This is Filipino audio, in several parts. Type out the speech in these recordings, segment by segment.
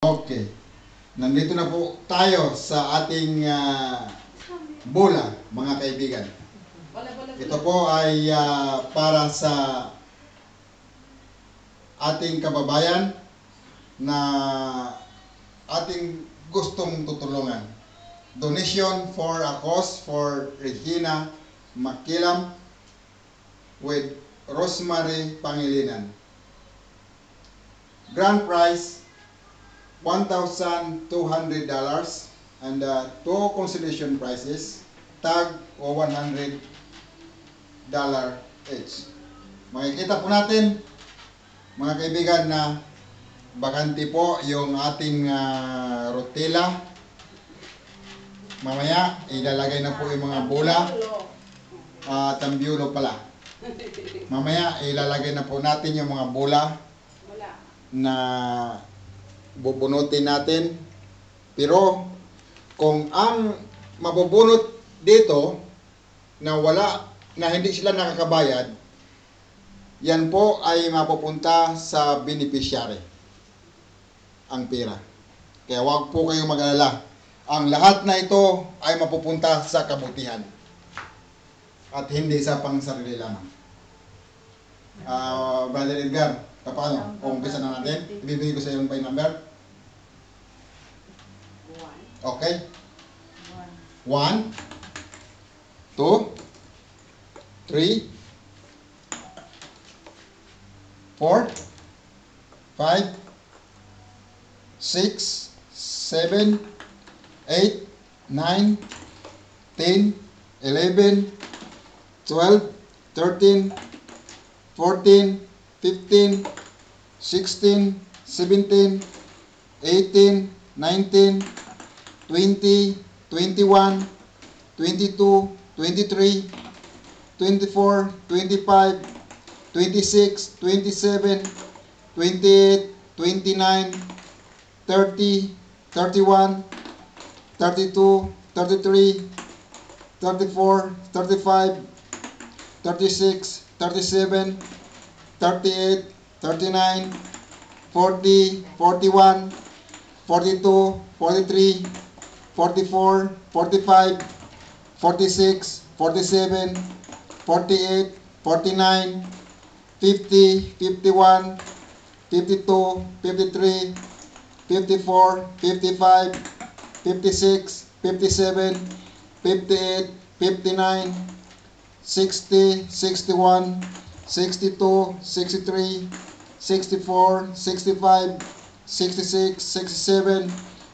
Okay. Nandito na po tayo sa ating bola, mga kaibigan. Ito po ay para sa ating kababayan na ating gustong tutulungan. Donation for a cause for Regina Makilam with Rosemary Pangilinan. Grand prize $1,200 and two consolation prizes tag o $100 each. Makikita po natin mga kaibigan na bakante po yung ating rotela. Mamaya ilalagay na po yung mga bola, tambyulo pala. Mamaya ilalagay na po natin yung mga bola na bubunutin natin. Pero kung ang mabubunot dito na hindi sila nakakabayad, yan po ay mapupunta sa beneficiary ang pera. Kaya wag po kayong mag-alala. Ang lahat na ito ay mapupunta sa kabutihan at hindi sa pangsarili lamang. Brother Edgar, paano? Umpisa na natin. Ibibigay ko sa iyo yung by number. Okay. 1, 2, 3, 4, 5, 6, 7, 8, 9, 10, 11, 12, 13, 14, 15, 16, 17, 18, 19, 20, 21, 22, 23, 24, 25, 26, 27, 28, 29, 30, 31, 32, 33, 34, 35, 36, 37, 38, 39, 40, 41, 42, 43, 44, 45, 46, 47, 48, 49, 50, 51, 52, 53, 54, 55, 56, 57, 58, 59, 60, 61, 62, 63, 64, 65, 66, 67,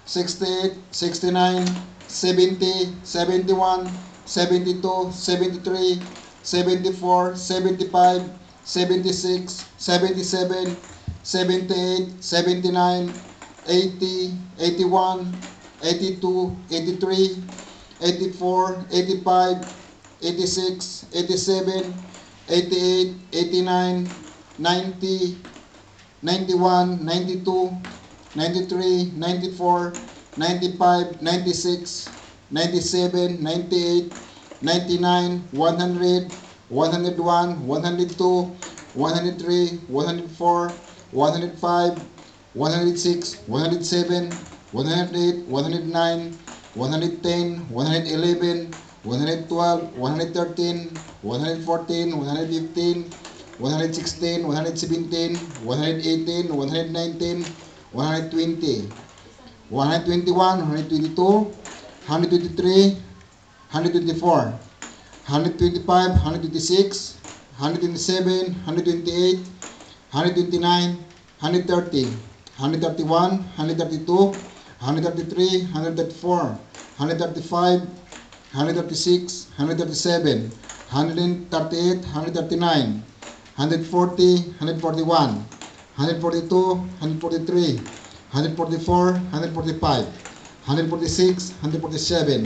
68, 69, 70, 71, 72, 73, 74, 75, 76, 77, 78, 79, 80, 81, 82, 83, 84, 85, 86, 87, 88, 89, 90, 91, 92, 93, 94, 95, 96, 97, 98, 99, 100, 101, 102, 103, 104, 105, 106, 107, 108, 109, 110, 111, 112, 113, 114, 115, 116, 117, 118, 119, 120, 121, 122, 123, 124, 125, 126, 127, 128, 129, 130, 131, 132, 133, 134, 135, 136, 137, 138, 139, 140, 141, 142, 143, 144, 145, 146, 147,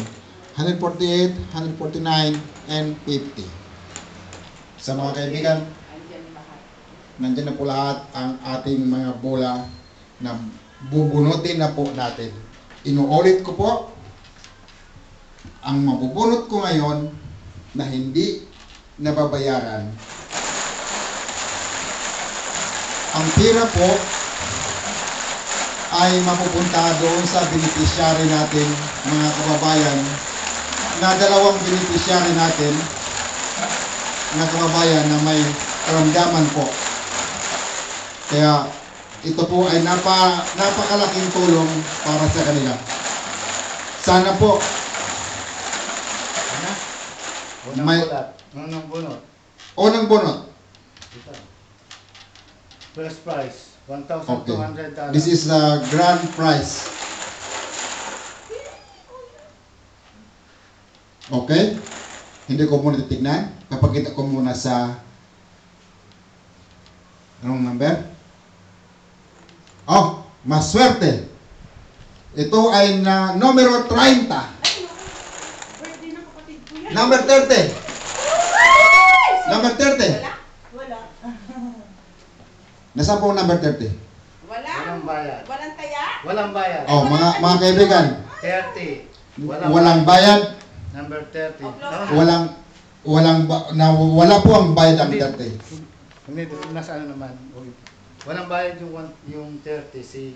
148, 149, and 50. Sa mga kaibigan, nandiyan na po lahat ang ating mga bola na bubunutin na po natin. Inuulit ko po, ang mabubunot ko ngayon na hindi nababayaran, ang pira po ay mapupunta doon sa beneficiary natin, mga kababayan, na dalawang beneficiary natin, mga kababayan, na may karamdaman po. Kaya ito po ay napakalaking tulong para sa kanila. Sana po may Unang bunot. unang bunot. Ito. First prize, Okay. $1,200. This is the grand prize. Okay? Hindi ko muna titignan. Papakita ko muna sa anong number? Oh, maswerte. Ito ay na numero 30. Birthday ng kapatid ko yan. Number 30. Number 30. Wala. Nasaan po ang number 30? Wala. Walang bayad. Walang taya. Walang bayad. Oh, mga kaibigan, 30. walang bayad, Number 30. wala po ang bayad ang 30. Hindi, nasa ano naman. Walang bayad yung 30 si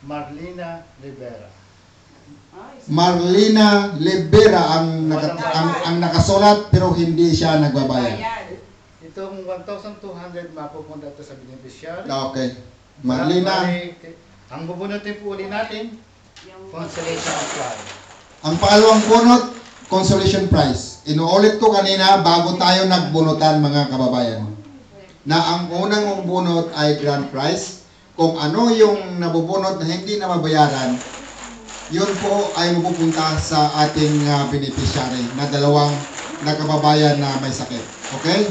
Marlina Rivera. Marlina Libera ang Walang ang nakasulat pero hindi siya nagbabayad. Itong 1,200 mapupunta to sa beneficiary. Okay. Marlina, Ang bubunutin po uli natin, consolation prize. ang pangalawang bunot, consolation prize. Inuulit ko kanina bago tayo nagbunutan, mga kababayan, na ang unang bunot ay grand prize. Kung ano yung nabubunot na hindi na mabayaran, yun po ay mapupunta sa ating beneficiary na dalawang nakababayan na may sakit. Okay?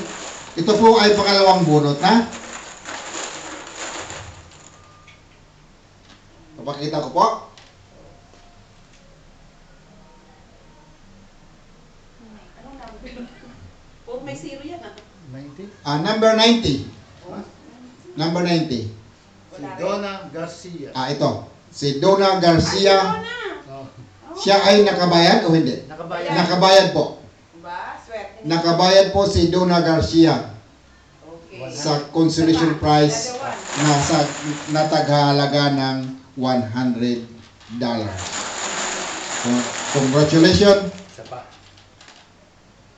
Ito po ay pangalawang bunot na. Papakita ko po. Anong number? Oh, may zero yan ah. 90? Number 90. Number 90. Si Wala rin. Donna Garcia. Ito. Si Donna Garcia. Oh, Siya ay nakabayad o hindi? nakabayad. Nakabayad po. Ba? Swerte. Nakabayad po si Donna Garcia Okay. sa consolation prize na sa nataghalaga ng $100. Congratulations Isa pa.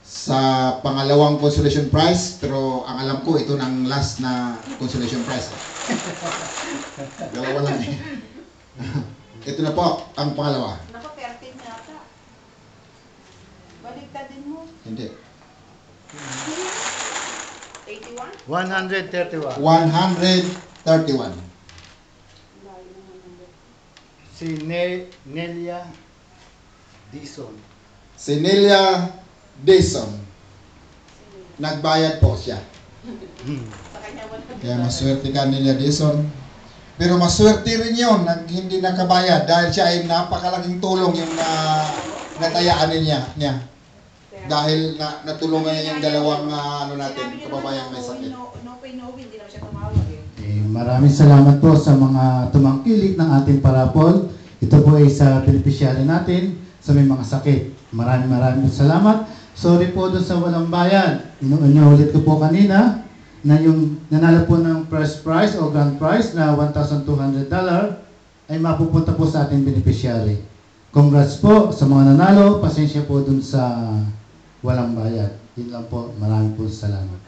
sa pangalawang consolation prize, pero ang alam ko ito ng last na consolation prize. Dalawa lang eh. Ito na po ang pangalawa. Naka 13 yata. Baligtad din mo. Hindi. 81? 131. 131. Layo naman number. Si Nelia Dison. Si Nelia Dison. Nagbayad po siya. Sa kanya 100. Kaya maswerte ka Nelia Dison. Pero maswerte rin yun hindi nakabayad dahil siya ay napakalaking tulong yung natayaan niya. Dahil natulungan niya yung dalawang natin, kababayang may sakit. No pay, no win. Hindi naman siya tumawag eh. Maraming salamat po sa mga tumangkilik ng ating parapol. Ito po ay sa beneficiary natin sa may mga sakit. Maraming salamat. Sorry po doon sa walang bayad. Inuulit ko po kanina na yung nanalo po ng first prize o grand prize na $1,200 ay mapupunta po sa ating beneficiary. Congrats po sa mga nanalo. Pasensya po dun sa walang bayad. Yun lang po. Maraming po salamat.